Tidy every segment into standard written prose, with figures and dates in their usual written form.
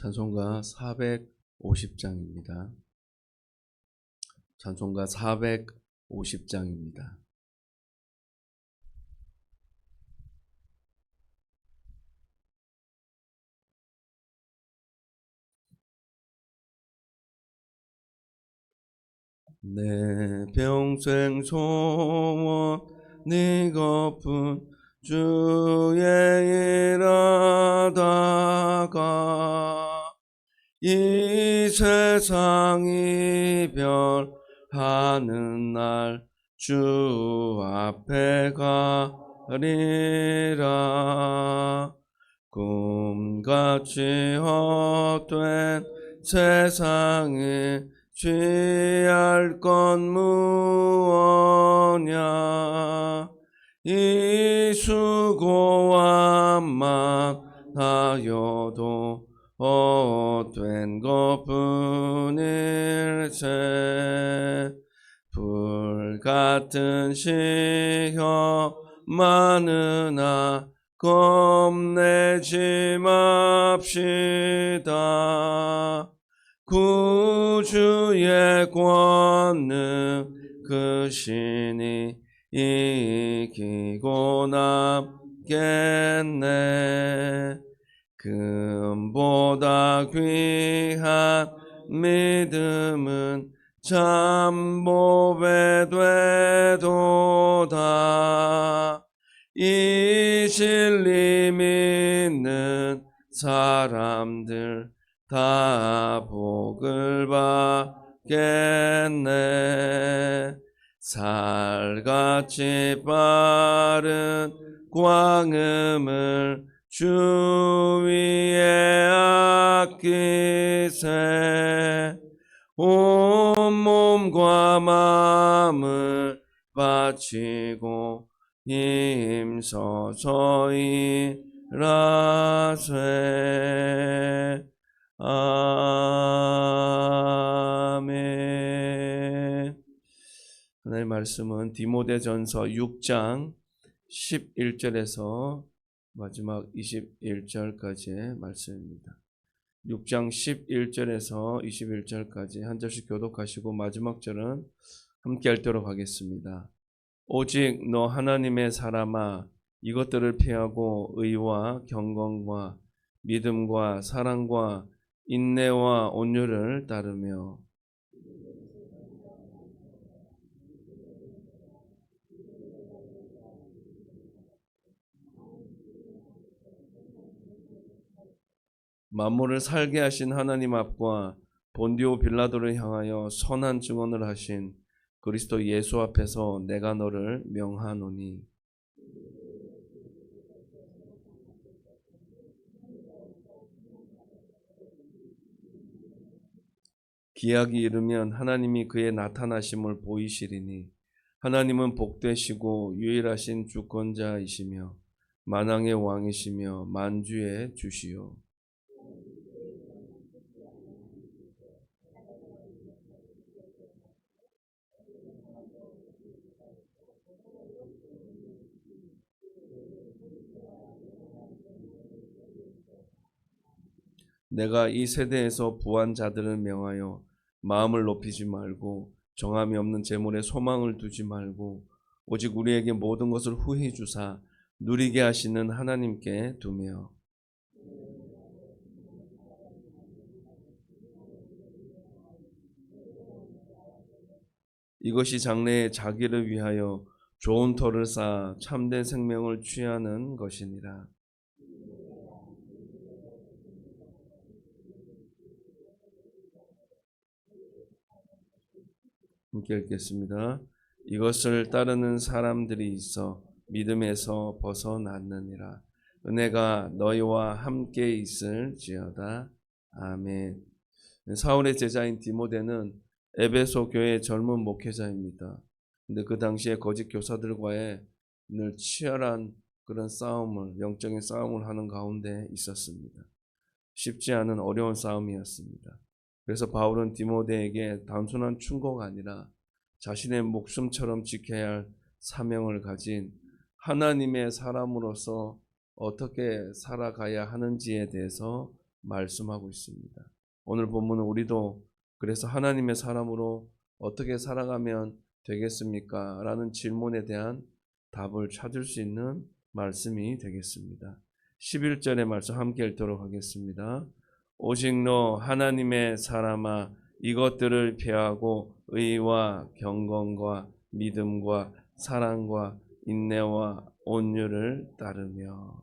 찬송가 450장입니다. 찬송가 450장입니다. 내 평생 소원 네거뿐 주의 일하다가 이 세상 이별하는 날 주 앞에 가리라. 꿈같이 헛된 세상에 취할 건 무엇냐. 이 수고함만 하여도 헛된 것뿐일세. 불같은 시험 많으나 겁내지 맙시다. 구주의 권능 그 신이 이기고 남겠네. 금보다 귀한 믿음은 참보배 되도다. 이 진리 믿는 사람들 다 복을 받겠네. 살같이 빠른 광음을 주 위에 아끼세. 온 몸과 마음을 바치고 힘써서 일하세. 아멘. 하나님의 말씀은 디모데전서 6장 11절에서 마지막 21절까지의 말씀입니다. 6장 11절에서 21절까지 한 절씩 교독하시고 마지막 절은 함께 읽도록 하겠습니다. 오직 너 하나님의 사람아, 이것들을 피하고 의와 경건과 믿음과 사랑과 인내와 온유를 따르며 만물을 살게 하신 하나님 앞과 본디오 빌라도를 향하여 선한 증언을 하신 그리스도 예수 앞에서 내가 너를 명하노니. 기약이 이르면 하나님이 그의 나타나심을 보이시리니 하나님은 복되시고 유일하신 주권자이시며 만왕의 왕이시며 만주의 주시요. 내가 이 세대에서 부한 자들을 명하여 마음을 높이지 말고 정함이 없는 재물에 소망을 두지 말고 오직 우리에게 모든 것을 후히 주사 누리게 하시는 하나님께 두며 이것이 장래에 자기를 위하여 좋은 터를 쌓아 참된 생명을 취하는 것이니라. 함께 읽겠습니다. 이것을 따르는 사람들이 있어 믿음에서 벗어났느니라. 은혜가 너희와 함께 있을지어다. 아멘. 사울의 제자인 디모데는 에베소 교회의 젊은 목회자입니다. 근데 그 당시에 거짓 교사들과의 늘 치열한 그런 싸움을, 영적인 싸움을 하는 가운데 있었습니다. 쉽지 않은 어려운 싸움이었습니다. 그래서 바울은 디모데에게 단순한 충고가 아니라 자신의 목숨처럼 지켜야 할 사명을 가진 하나님의 사람으로서 어떻게 살아가야 하는지에 대해서 말씀하고 있습니다. 오늘 본문은 우리도 그래서 하나님의 사람으로 어떻게 살아가면 되겠습니까? 라는 질문에 대한 답을 찾을 수 있는 말씀이 되겠습니다. 11절의 말씀 함께 읽도록 하겠습니다. 오직 너 하나님의 사람아 이것들을 피하고 의와 경건과 믿음과 사랑과 인내와 온유를 따르며.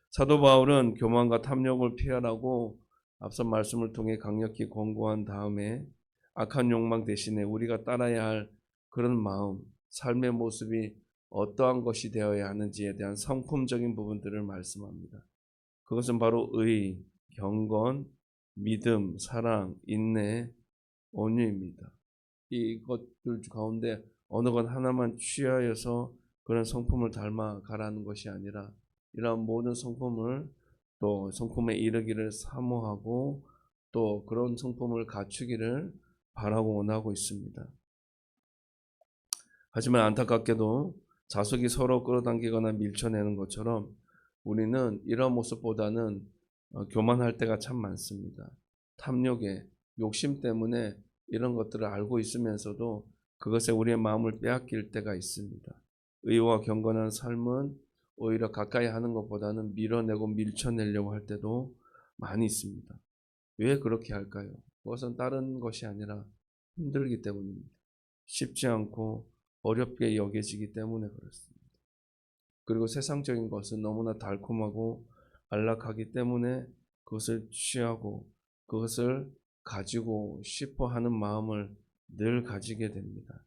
사도 바울은 교만과 탐욕을 피하라고 앞선 말씀을 통해 강력히 권고한 다음에 악한 욕망 대신에 우리가 따라야 할 그런 마음, 삶의 모습이 어떠한 것이 되어야 하는지에 대한 성품적인 부분들을 말씀합니다. 그것은 바로 의, 경건, 믿음, 사랑, 인내, 온유입니다. 이것들 가운데 어느 것 하나만 취하여서 그런 성품을 닮아가라는 것이 아니라 이러한 모든 성품을 또 성품에 이르기를 사모하고 또 그런 성품을 갖추기를 바라고 원하고 있습니다. 하지만 안타깝게도 자석이 서로 끌어당기거나 밀쳐내는 것처럼 우리는 이런 모습보다는 교만할 때가 참 많습니다. 탐욕에 욕심 때문에 이런 것들을 알고 있으면서도 그것에 우리의 마음을 빼앗길 때가 있습니다. 의와 경건한 삶은 오히려 가까이 하는 것보다는 밀어내고 밀쳐내려고 할 때도 많이 있습니다. 왜 그렇게 할까요? 그것은 다른 것이 아니라 힘들기 때문입니다. 쉽지 않고 어렵게 여겨지기 때문에 그렇습니다. 그리고 세상적인 것은 너무나 달콤하고 안락하기 때문에 그것을 취하고 그것을 가지고 싶어 하는 마음을 늘 가지게 됩니다.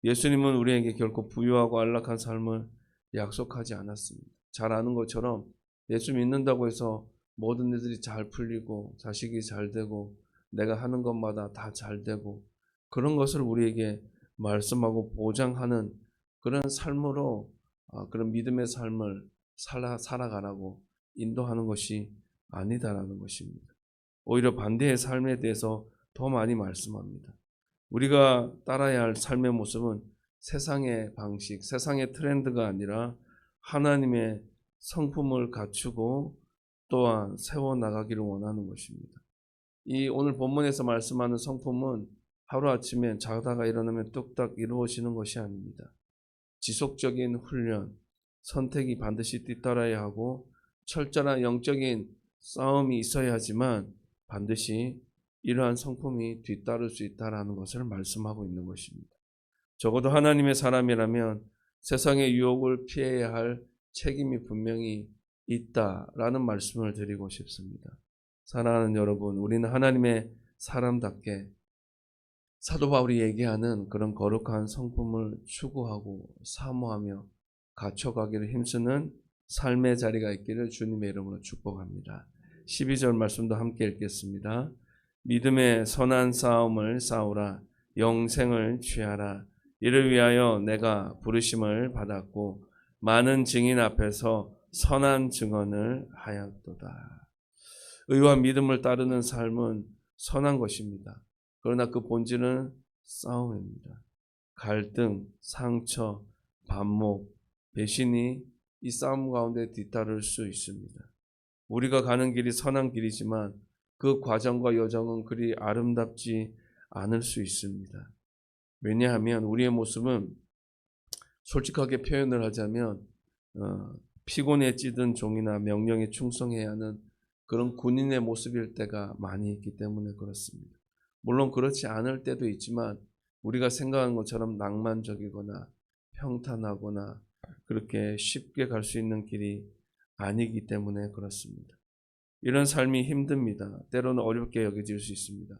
예수님은 우리에게 결코 부유하고 안락한 삶을 약속하지 않았습니다. 잘 아는 것처럼 예수 믿는다고 해서 모든 일들이 잘 풀리고 자식이 잘 되고 내가 하는 것마다 다 잘 되고 그런 것을 우리에게 말씀하고 보장하는 그런 삶으로 그런 믿음의 삶을 살아가라고 인도하는 것이 아니다라는 것입니다. 오히려 반대의 삶에 대해서 더 많이 말씀합니다. 우리가 따라야 할 삶의 모습은 세상의 방식, 세상의 트렌드가 아니라 하나님의 성품을 갖추고 또한 세워나가기를 원하는 것입니다. 이 오늘 본문에서 말씀하는 성품은 하루아침에 자다가 일어나면 뚝딱 이루어지는 것이 아닙니다. 지속적인 훈련, 선택이 반드시 뒤따라야 하고 철저한 영적인 싸움이 있어야 하지만 반드시 이러한 성품이 뒤따를 수 있다는 것을 말씀하고 있는 것입니다. 적어도 하나님의 사람이라면 세상의 유혹을 피해야 할 책임이 분명히 있다라는 말씀을 드리고 싶습니다. 사랑하는 여러분, 우리는 하나님의 사람답게 사도 바울이 얘기하는 그런 거룩한 성품을 추구하고 사모하며 갖춰가기를 힘쓰는 삶의 자리가 있기를 주님의 이름으로 축복합니다. 12절 말씀도 함께 읽겠습니다. 믿음의 선한 싸움을 싸우라. 영생을 취하라. 이를 위하여 내가 부르심을 받았고 많은 증인 앞에서 선한 증언을 하였도다. 의와 믿음을 따르는 삶은 선한 것입니다. 그러나 그 본질은 싸움입니다. 갈등, 상처, 반목, 배신이 이 싸움 가운데 뒤따를 수 있습니다. 우리가 가는 길이 선한 길이지만 그 과정과 여정은 그리 아름답지 않을 수 있습니다. 왜냐하면 우리의 모습은 솔직하게 표현을 하자면 피곤에 찌든 종이나 명령에 충성해야 하는 그런 군인의 모습일 때가 많이 있기 때문에 그렇습니다. 물론 그렇지 않을 때도 있지만 우리가 생각하는 것처럼 낭만적이거나 평탄하거나 그렇게 쉽게 갈 수 있는 길이 아니기 때문에 그렇습니다. 이런 삶이 힘듭니다. 때로는 어렵게 여겨질 수 있습니다.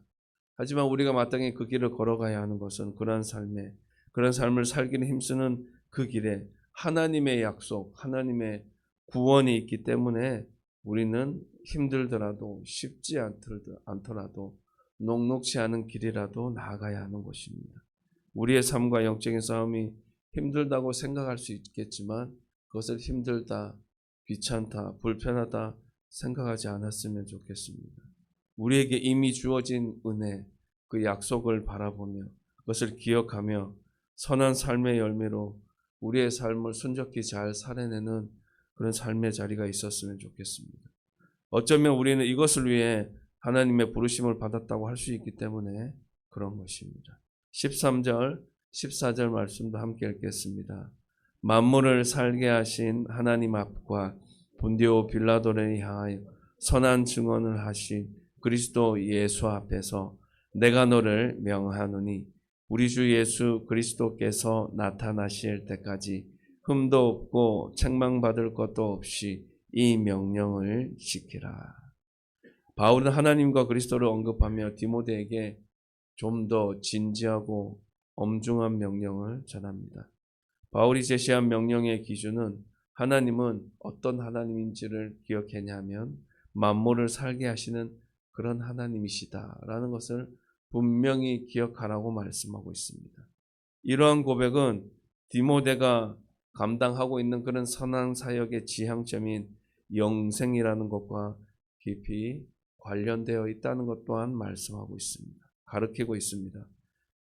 하지만 우리가 마땅히 그 길을 걸어가야 하는 것은 그런 삶을 살기는 힘쓰는 그 길에 하나님의 약속, 하나님의 구원이 있기 때문에 우리는 힘들더라도 쉽지 않더라도 녹록지 않은 길이라도 나아가야 하는 것입니다. 우리의 삶과 영적인 싸움이 힘들다고 생각할 수 있겠지만 그것을 힘들다, 귀찮다, 불편하다 생각하지 않았으면 좋겠습니다. 우리에게 이미 주어진 은혜, 그 약속을 바라보며 그것을 기억하며 선한 삶의 열매로 우리의 삶을 순적히 잘 살아내는 그런 삶의 자리가 있었으면 좋겠습니다. 어쩌면 우리는 이것을 위해 하나님의 부르심을 받았다고 할 수 있기 때문에 그런 것입니다. 13절, 14절 말씀도 함께 읽겠습니다. 만물을 살게 하신 하나님 앞과 본디오 빌라도를 향하여 선한 증언을 하신 그리스도 예수 앞에서 내가 너를 명하노니 우리 주 예수 그리스도께서 나타나실 때까지 흠도 없고 책망받을 것도 없이 이 명령을 지키라. 바울은 하나님과 그리스도를 언급하며 디모데에게 좀 더 진지하고 엄중한 명령을 전합니다. 바울이 제시한 명령의 기준은 하나님은 어떤 하나님인지를 기억했냐면 만물을 살게 하시는 그런 하나님이시다라는 것을 분명히 기억하라고 말씀하고 있습니다. 이러한 고백은 디모데가 감당하고 있는 그런 선한 사역의 지향점인 영생이라는 것과 깊이 관련되어 있다는 것 또한 말씀하고 있습니다. 가르치고 있습니다.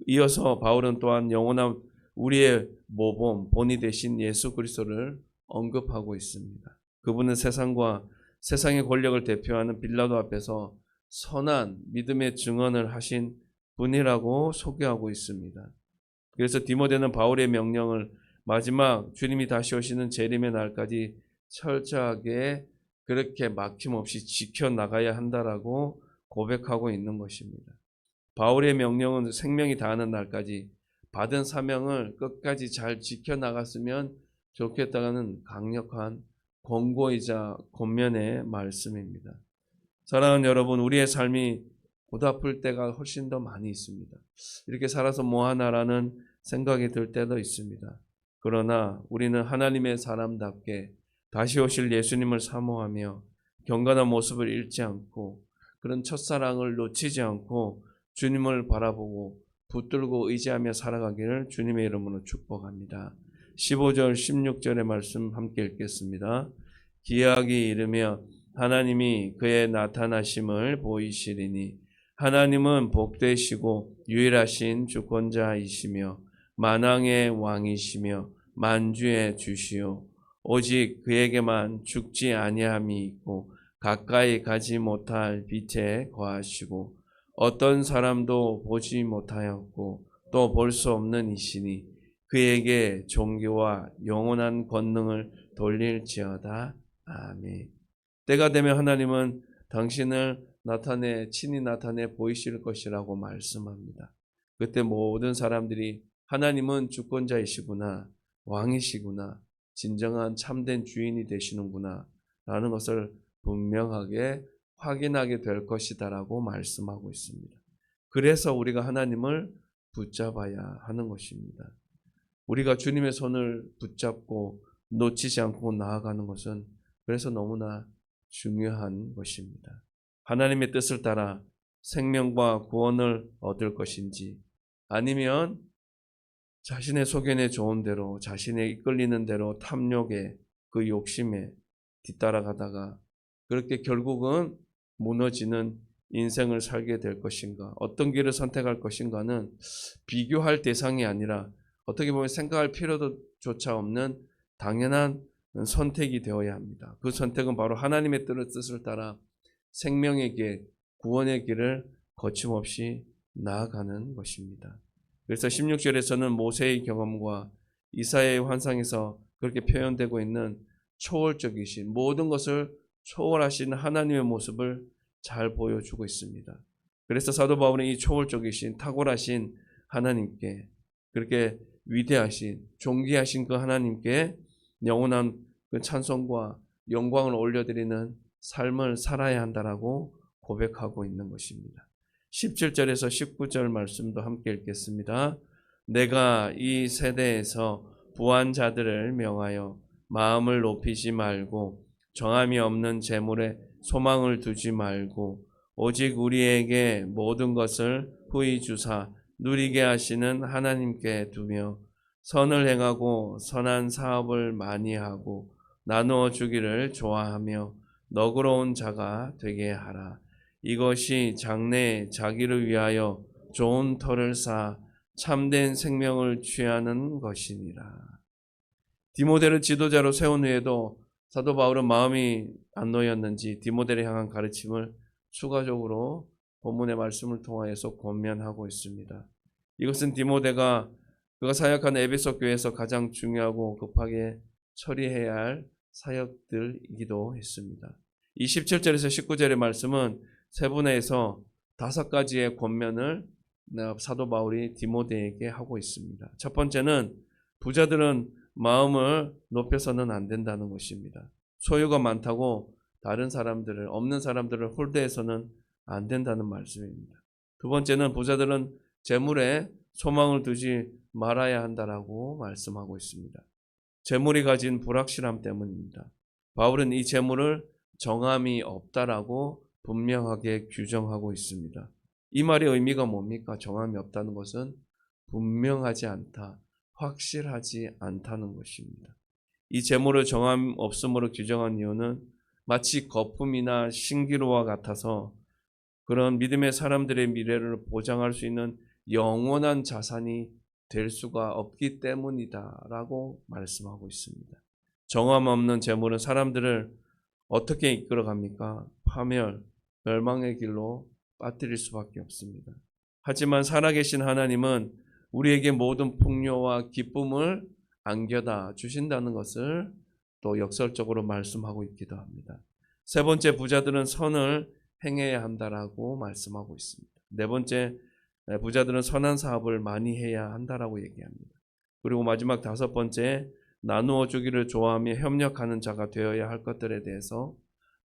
이어서 바울은 또한 영원한 우리의 모범, 본이 되신 예수 그리스도를 언급하고 있습니다. 그분은 세상과 세상의 권력을 대표하는 빌라도 앞에서 선한 믿음의 증언을 하신 분이라고 소개하고 있습니다. 그래서 디모데는 바울의 명령을 마지막 주님이 다시 오시는 재림의 날까지 철저하게 그렇게 막힘없이 지켜나가야 한다라고 고백하고 있는 것입니다. 바울의 명령은 생명이 다하는 날까지 받은 사명을 끝까지 잘 지켜나갔으면 좋겠다는 강력한 권고이자 권면의 말씀입니다. 사랑하는 여러분, 우리의 삶이 고달플 때가 훨씬 더 많이 있습니다. 이렇게 살아서 뭐하나라는 생각이 들 때도 있습니다. 그러나 우리는 하나님의 사람답게 다시 오실 예수님을 사모하며 경건한 모습을 잃지 않고 그런 첫사랑을 놓치지 않고 주님을 바라보고 붙들고 의지하며 살아가기를 주님의 이름으로 축복합니다. 15절 16절의 말씀 함께 읽겠습니다. 기약이 이르며 하나님이 그의 나타나심을 보이시리니 하나님은 복되시고 유일하신 주권자이시며 만왕의 왕이시며 만주의 주시오 오직 그에게만 죽지 아니함이 있고 가까이 가지 못할 빛에 거하시고 어떤 사람도 보지 못하였고 또 볼 수 없는 이시니 그에게 존귀와 영원한 권능을 돌릴지어다. 아멘. 때가 되면 하나님은 당신을 친히 나타내 보이실 것이라고 말씀합니다. 그때 모든 사람들이 하나님은 주권자이시구나, 왕이시구나, 진정한 참된 주인이 되시는구나 라는 것을 분명하게 확인하게 될 것이다라고 말씀하고 있습니다. 그래서 우리가 하나님을 붙잡아야 하는 것입니다. 우리가 주님의 손을 붙잡고 놓치지 않고 나아가는 것은 그래서 너무나 중요한 것입니다. 하나님의 뜻을 따라 생명과 구원을 얻을 것인지 아니면 자신의 소견에 좋은 대로 자신의 이끌리는 대로 탐욕에 그 욕심에 뒤따라가다가 그렇게 결국은 무너지는 인생을 살게 될 것인가, 어떤 길을 선택할 것인가는 비교할 대상이 아니라 어떻게 보면 생각할 필요조차 없는 당연한 선택이 되어야 합니다. 그 선택은 바로 하나님의 뜻을 따라 생명의 길, 구원의 길을 거침없이 나아가는 것입니다. 그래서 16절에서는 모세의 경험과 이사야의 환상에서 그렇게 표현되고 있는 초월적이신 모든 것을 초월하신 하나님의 모습을 잘 보여주고 있습니다. 그래서 사도 바울은 이 초월적이신 탁월하신 하나님께 그렇게 위대하신 존귀하신 그 하나님께 영원한 그 찬송과 영광을 올려드리는 삶을 살아야 한다라고 고백하고 있는 것입니다. 17절에서 19절 말씀도 함께 읽겠습니다. 내가 이 세대에서 부한 자들을 명하여 마음을 높이지 말고 정함이 없는 재물에 소망을 두지 말고 오직 우리에게 모든 것을 후히 주사 누리게 하시는 하나님께 두며 선을 행하고 선한 사업을 많이 하고 나누어 주기를 좋아하며 너그러운 자가 되게 하라. 이것이 장래에 자기를 위하여 좋은 터를 쌓아 참된 생명을 취하는 것이니라. 디모데를 지도자로 세운 후에도 사도 바울은 마음이 안 놓였는지 디모데를 향한 가르침을 추가적으로 본문의 말씀을 통하여서 권면하고 있습니다. 이것은 디모데가 그가 사역하는 에베소 교회에서 가장 중요하고 급하게 처리해야 할 사역들이기도 했습니다. 이 17절에서 19절의 말씀은 세 분야에서 5가지의 권면을 사도 바울이 디모데에게 하고 있습니다. 첫 번째는 부자들은 마음을 높여서는 안 된다는 것입니다. 소유가 많다고 다른 사람들을, 없는 사람들을 홀대해서는 안 된다는 말씀입니다. 두 번째는 부자들은 재물에 소망을 두지 말아야 한다라고 말씀하고 있습니다. 재물이 가진 불확실함 때문입니다. 바울은 이 재물을 정함이 없다라고 분명하게 규정하고 있습니다. 이 말의 의미가 뭡니까? 정함이 없다는 것은 분명하지 않다, 확실하지 않다는 것입니다. 이 재물을 정함 없음으로 규정한 이유는 마치 거품이나 신기루와 같아서 그런 믿음의 사람들의 미래를 보장할 수 있는 영원한 자산이 될 수가 없기 때문이다라고 말씀하고 있습니다. 정함 없는 재물은 사람들을 어떻게 이끌어갑니까? 파멸, 멸망의 길로 빠뜨릴 수밖에 없습니다. 하지만 살아계신 하나님은 우리에게 모든 풍요와 기쁨을 안겨다 주신다는 것을 또 역설적으로 말씀하고 있기도 합니다. 세 번째, 부자들은 선을 행해야 한다라고 말씀하고 있습니다. 네 번째, 부자들은 선한 사업을 많이 해야 한다라고 얘기합니다. 그리고 마지막 5번째, 나누어 주기를 좋아하며 협력하는 자가 되어야 할 것들에 대해서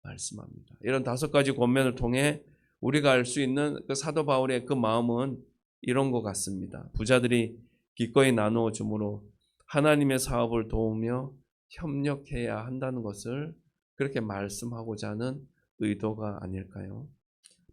말씀합니다. 이런 5가지 권면을 통해 우리가 알 수 있는 그 사도 바울의 그 마음은 이런 것 같습니다. 부자들이 기꺼이 나누어 주므로 하나님의 사업을 도우며 협력해야 한다는 것을 그렇게 말씀하고자 하는 의도가 아닐까요?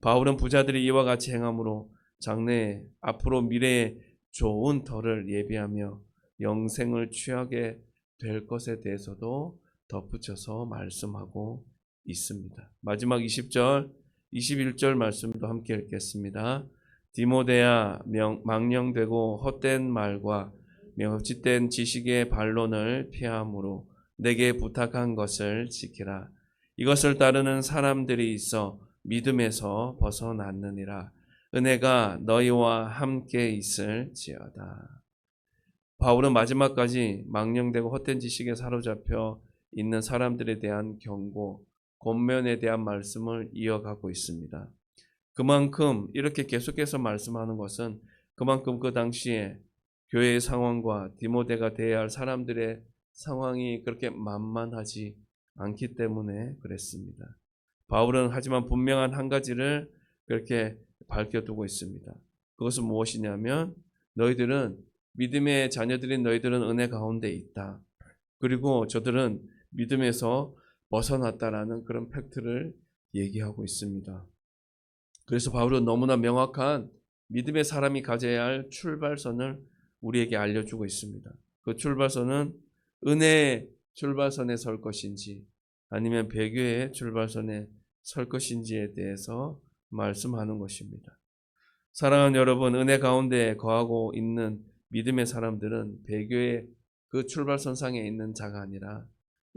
바울은 부자들이 이와 같이 행함으로 장래에 앞으로 미래에 좋은 터를 예비하며 영생을 취하게 될 것에 대해서도 덧붙여서 말씀하고 있습니다. 마지막 20절, 21절 말씀도 함께 읽겠습니다. 디모데야, 망령되고 헛된 말과 헛짓된 지식의 반론을 피함으로 내게 부탁한 것을 지키라. 이것을 따르는 사람들이 있어 믿음에서 벗어났느니라. 은혜가 너희와 함께 있을지어다. 바울은 마지막까지 망령되고 헛된 지식에 사로잡혀 있는 사람들에 대한 경고, 권면에 대한 말씀을 이어가고 있습니다. 그만큼 이렇게 계속해서 말씀하는 것은 그만큼 그 당시에 교회의 상황과 디모데가 대해야 할 사람들의 상황이 그렇게 만만하지 않기 때문에 그랬습니다. 바울은 하지만 분명한 한 가지를 그렇게 밝혀두고 있습니다. 그것은 무엇이냐면 너희들은 믿음의 자녀들인 너희들은 은혜 가운데 있다. 그리고 저들은 믿음에서 벗어났다라는 그런 팩트를 얘기하고 있습니다. 그래서 바울은 너무나 명확한 믿음의 사람이 가져야 할 출발선을 우리에게 알려주고 있습니다. 그 출발선은 은혜의 출발선에 설 것인지 아니면 배교의 출발선에 설 것인지에 대해서 말씀하는 것입니다. 사랑하는 여러분, 은혜 가운데 거하고 있는 믿음의 사람들은 배교의 그 출발선상에 있는 자가 아니라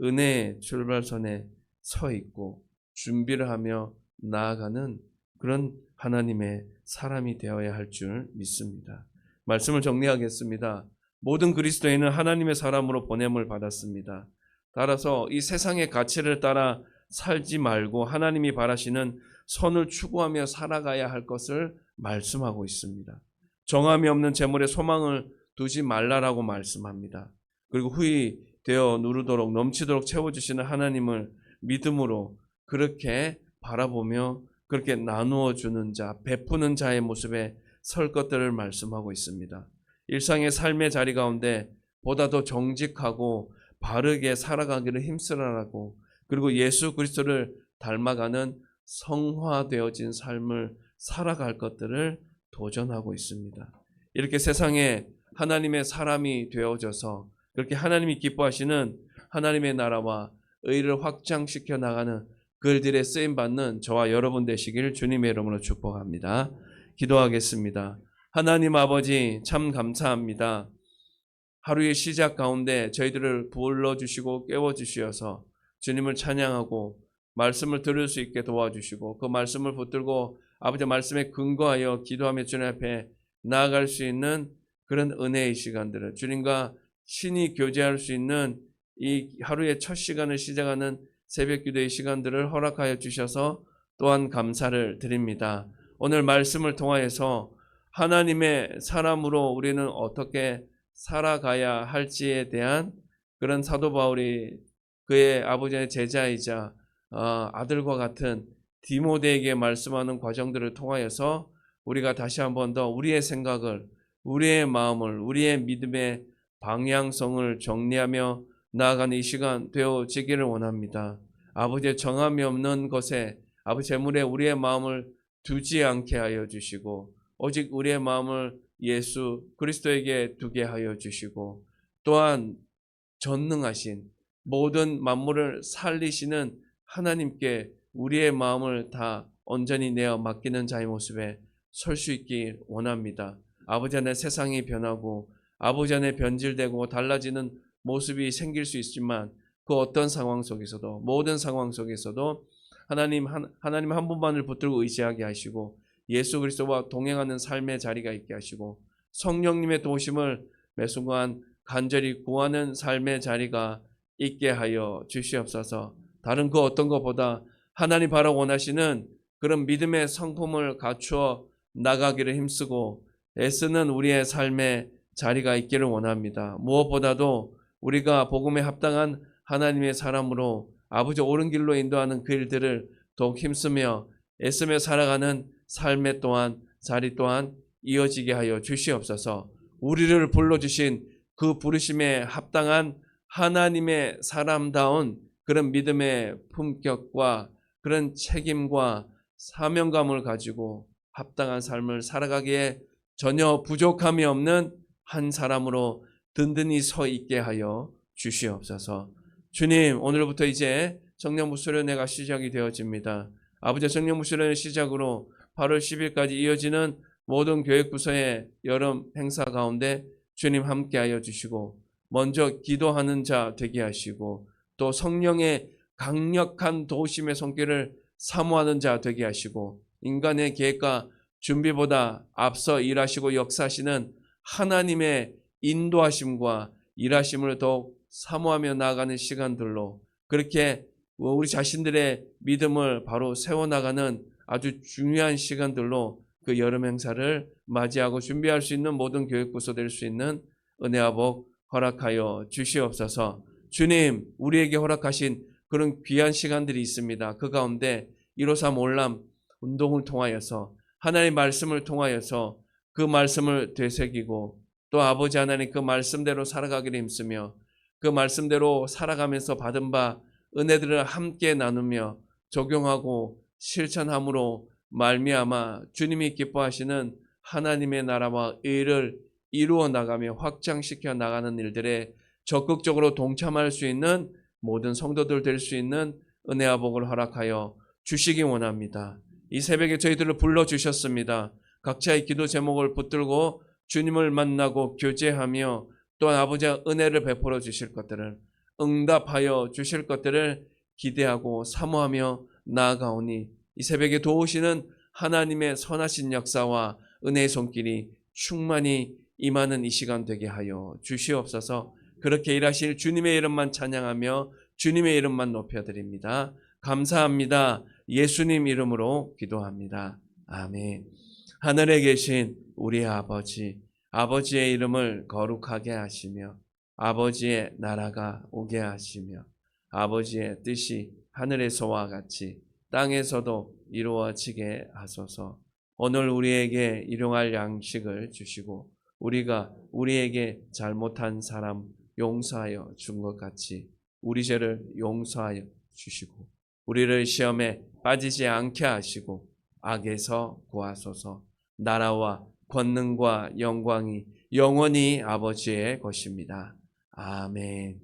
은혜의 출발선에 서 있고 준비를 하며 나아가는 그런 하나님의 사람이 되어야 할 줄 믿습니다. 말씀을 정리하겠습니다. 모든 그리스도인은 하나님의 사람으로 보냄을 받았습니다. 따라서 이 세상의 가치를 따라 살지 말고 하나님이 바라시는 선을 추구하며 살아가야 할 것을 말씀하고 있습니다. 정함이 없는 재물에 소망을 두지 말라라고 말씀합니다. 그리고 후히 되어 누르도록 넘치도록 채워주시는 하나님을 믿음으로 그렇게 바라보며 그렇게 나누어 주는 자, 베푸는 자의 모습에 설 것들을 말씀하고 있습니다. 일상의 삶의 자리 가운데 보다 더 정직하고 바르게 살아가기를 힘쓰라라고, 그리고 예수 그리스도를 닮아가는 성화되어진 삶을 살아갈 것들을 도전하고 있습니다. 이렇게 세상에 하나님의 사람이 되어져서 그렇게 하나님이 기뻐하시는 하나님의 나라와 의를 확장시켜 나가는 글들에 쓰임받는 저와 여러분 되시길 주님의 이름으로 축복합니다. 기도하겠습니다. 하나님 아버지, 참 감사합니다. 하루의 시작 가운데 저희들을 불러주시고 깨워주시어서 주님을 찬양하고 말씀을 들을 수 있게 도와주시고 그 말씀을 붙들고 아버지 말씀에 근거하여 기도하며 주님 앞에 나아갈 수 있는 그런 은혜의 시간들을 주님과 친히 교제할 수 있는 이 하루의 첫 시간을 시작하는 새벽 기도의 시간들을 허락하여 주셔서 또한 감사를 드립니다. 오늘 말씀을 통하여서 하나님의 사람으로 우리는 어떻게 살아가야 할지에 대한 그런 사도 바울이 그의 아버지의 제자이자 아들과 같은 디모데에게 말씀하는 과정들을 통하여서 우리가 다시 한 번 더 우리의 생각을, 우리의 마음을, 우리의 믿음의 방향성을 정리하며 나아가는 이 시간 되어지기를 원합니다. 아버지의 정함이 없는 것에 아버지 재물에 우리의 마음을 두지 않게 하여 주시고 오직 우리의 마음을 예수 그리스도에게 두게 하여 주시고 또한 전능하신 모든 만물을 살리시는 하나님께 우리의 마음을 다 온전히 내어 맡기는 자의 모습에 설 수 있길 원합니다. 아버지 안에 세상이 변하고 아버지 안에 변질되고 달라지는 모습이 생길 수 있지만 그 어떤 상황 속에서도 모든 상황 속에서도 하나님 한 분만을 붙들고 의지하게 하시고 예수 그리스도와 동행하는 삶의 자리가 있게 하시고 성령님의 도우심을 매 순간 간절히 구하는 삶의 자리가 있게 하여 주시옵소서. 다른 그 어떤 것보다 하나님 바로 원하시는 그런 믿음의 성품을 갖추어 나가기를 힘쓰고 애쓰는 우리의 삶의 자리가 있기를 원합니다. 무엇보다도 우리가 복음에 합당한 하나님의 사람으로 아버지 옳은 길로 인도하는 그 일들을 더욱 힘쓰며 애쓰며 살아가는 삶의 또한 자리 또한 이어지게 하여 주시옵소서. 우리를 불러주신 그 부르심에 합당한 하나님의 사람다운 그런 믿음의 품격과 그런 책임과 사명감을 가지고 합당한 삶을 살아가기에 전혀 부족함이 없는 한 사람으로 든든히 서 있게 하여 주시옵소서. 주님, 오늘부터 이제 청년부 수련회가 시작이 되어집니다. 아버지 청년부 수련회 시작으로 8월 10일까지 이어지는 모든 교회부서의 여름 행사 가운데 주님 함께하여 주시고 먼저 기도하는 자 되게 하시고 또 성령의 강력한 도우심의 손길을 사모하는 자 되게 하시고 인간의 계획과 준비보다 앞서 일하시고 역사하시는 하나님의 인도하심과 일하심을 더욱 사모하며 나아가는 시간들로 그렇게 우리 자신들의 믿음을 바로 세워나가는 아주 중요한 시간들로 그 여름 행사를 맞이하고 준비할 수 있는 모든 교육부서 될 수 있는 은혜와 복 허락하여 주시옵소서. 주님, 우리에게 허락하신 그런 귀한 시간들이 있습니다. 그 가운데 153 올람 운동을 통하여서 하나님의 말씀을 통하여서 그 말씀을 되새기고 또 아버지 하나님 그 말씀대로 살아가기를 힘쓰며 그 말씀대로 살아가면서 받은 바 은혜들을 함께 나누며 적용하고 실천함으로 말미암아 주님이 기뻐하시는 하나님의 나라와 의를 이루어 나가며 확장시켜 나가는 일들에 적극적으로 동참할 수 있는 모든 성도들 될 수 있는 은혜와 복을 허락하여 주시기 원합니다. 이 새벽에 저희들을 불러주셨습니다. 각자의 기도 제목을 붙들고 주님을 만나고 교제하며 또한 아버지의 은혜를 베풀어 주실 것들을 응답하여 주실 것들을 기대하고 사모하며 나아가오니 이 새벽에 도우시는 하나님의 선하신 역사와 은혜의 손길이 충만히 임하는 이 시간 되게 하여 주시옵소서. 그렇게 일하실 주님의 이름만 찬양하며 주님의 이름만 높여드립니다. 감사합니다. 예수님 이름으로 기도합니다. 아멘. 하늘에 계신 우리 아버지, 아버지의 이름을 거룩하게 하시며 아버지의 나라가 오게 하시며 아버지의 뜻이 하늘에서와 같이 땅에서도 이루어지게 하소서. 오늘 우리에게 일용할 양식을 주시고 우리가 우리에게 잘못한 사람 용서하여 준 것 같이 우리 죄를 용서하여 주시고 우리를 시험에 빠지지 않게 하시고 악에서 구하소서. 나라와 권능과 영광이 영원히 아버지의 것입니다. 아멘.